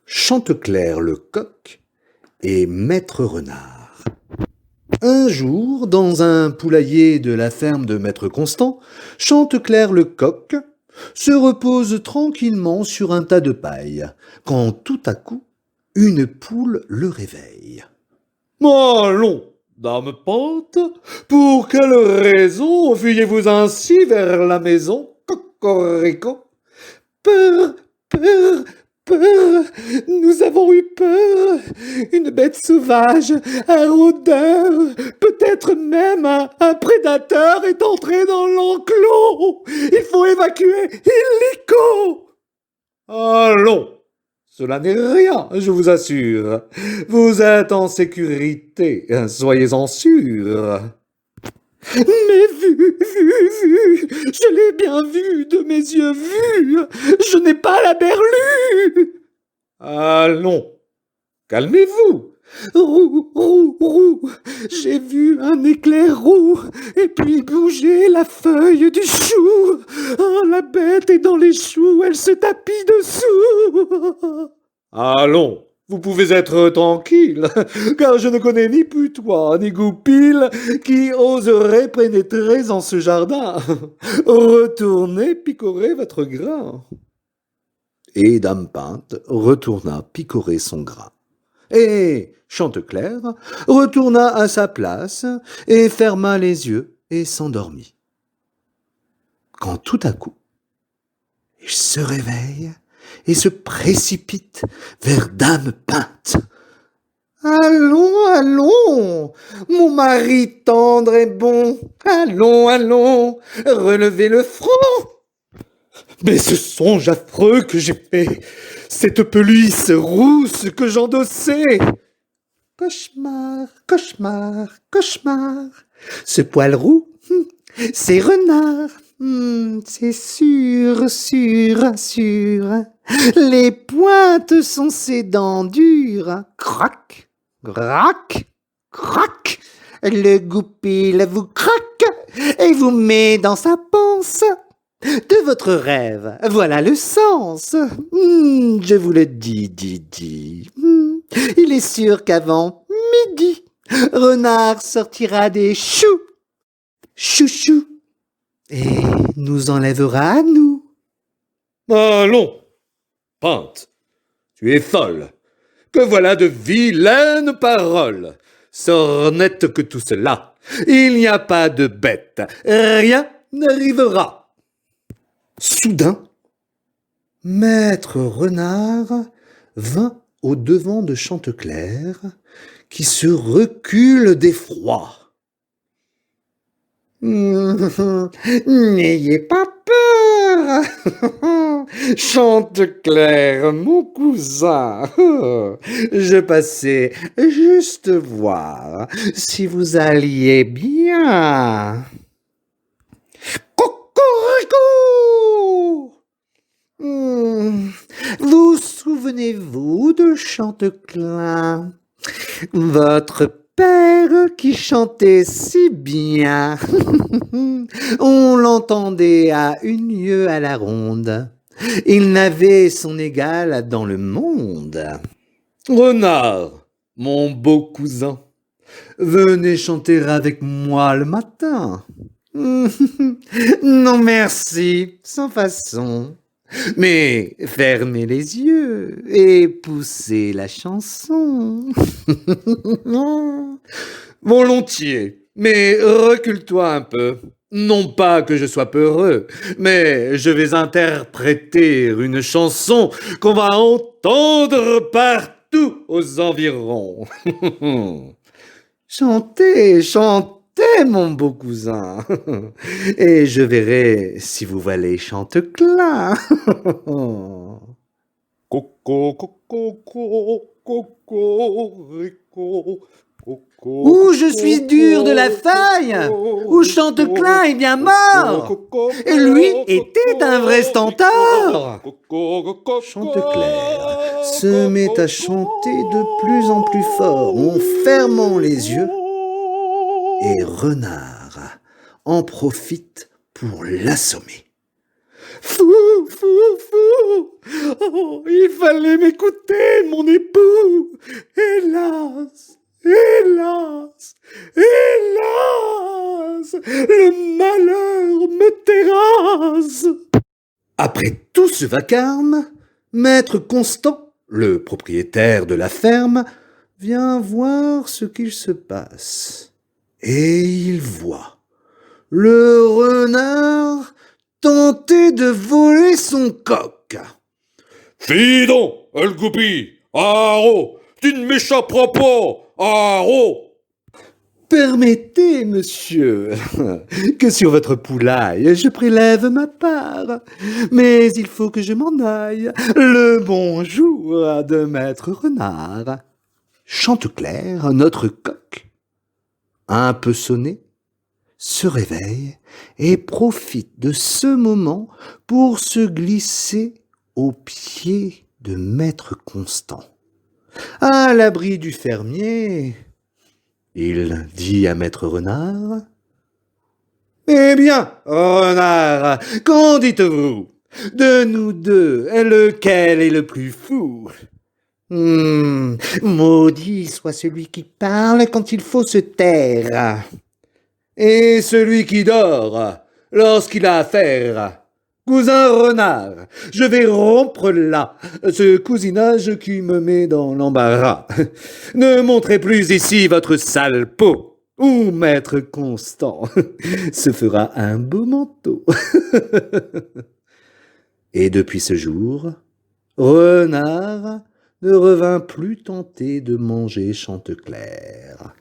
Chanteclair le coq et Maître Renard. Un jour, dans un poulailler de la ferme de Maître Constant, Chanteclair le coq se repose tranquillement sur un tas de paille, quand tout à coup, une poule le réveille. « Allons, dame Pente, pour quelle raison fuyez-vous ainsi vers la maison, cocorico ?»« Peur, peur, peur, nous avons eu peur. Une bête sauvage, un rôdeur, peut-être même un prédateur est entré dans l'enclos. Il faut évacuer illico. » « Allons, cela n'est rien, je vous assure. Vous êtes en sécurité, soyez-en sûrs. » « Mais vu, je l'ai bien vu, de mes yeux vus, je n'ai pas la berlue. »« Allons, calmez-vous. »« Roux, j'ai vu un éclair roux, et puis bouger la feuille du chou. Oh, la bête est dans les choux, elle se tapit dessous. » »« Allons, vous pouvez être tranquille, car je ne connais ni putois ni goupil qui oserait pénétrer en ce jardin. Retournez picorer votre grain. » Et Dame Pinte retourna picorer son grain. Et Chanteclair retourna à sa place et ferma les yeux et s'endormit. Quand tout à coup, il se réveille et se précipite vers Dame Pinte. « Allons, mon mari tendre et bon, allons, relevez le front. » Mais ce songe affreux que j'ai fait, cette pelisse rousse que j'endossais. Cauchemar, ce poil roux, c'est renard. C'est sûr. Les pointes sont ses dents dures. Croc, croc. Le goupil vous croque et vous met dans sa panse. De votre rêve, voilà le sens. Je vous le dis. Il est sûr qu'avant midi, Renard sortira des choux, chouchou, et nous enlèvera à nous. Allons, Pinte, tu es folle. Que voilà de vilaines paroles. Sornette que tout cela. Il n'y a pas de bête. Rien n'arrivera. Soudain, Maître Renard vint au-devant de Chanteclair, qui se recule d'effroi. « N'ayez pas peur, Chanteclair, mon cousin. Je passais juste voir si vous alliez bien. » Vous souvenez-vous de Chanteclair, votre père qui chantait si bien? On l'entendait à une lieue à la ronde. Il n'avait son égal dans le monde. Renard, mon beau cousin, venez chanter avec moi le matin. Non merci, sans façon. Mais fermez les yeux et poussez la chanson. Volontiers, mais recule-toi un peu. Non pas que je sois peureux, mais je vais interpréter une chanson qu'on va entendre partout aux environs. Chantez, mon beau cousin, et je verrai si vous valez Chanteclair. Ou je suis dur de la faille, ou Chanteclair est bien mort, et lui était un vrai stentor. Chanteclair se met à chanter de plus en plus fort en fermant les yeux, et Renard en profite pour l'assommer. Fou, Oh, il fallait m'écouter, mon époux. Hélas, hélas, hélas, le malheur me terrasse. Après tout ce vacarme, Maître Constant, le propriétaire de la ferme, vient voir ce qu'il se passe. Et il voit le renard tenter de voler son coq. « Fi donc, elle goupille, haro, tu ne m'échapperas pas, haro !» Permettez, monsieur, que sur votre poulaille je prélève ma part, mais il faut que je m'en aille. Le bonjour de Maître Renard. Chanteclair, notre coq, un peu sonné, se réveille et profite de ce moment pour se glisser aux pieds de Maître Constant. À l'abri du fermier, il dit à Maître Renard: « Eh bien, Renard, qu'en dites-vous? De nous deux, lequel est le plus fou ?» Maudit soit celui qui parle quand il faut se taire. Et celui qui dort lorsqu'il a affaire. Cousin Renard, je vais rompre là ce cousinage qui me met dans l'embarras. Ne montrez plus ici votre sale peau, ou Maître Constant se fera un beau manteau. Et depuis ce jour, Renard ne revint plus tenté de manger Chanteclair.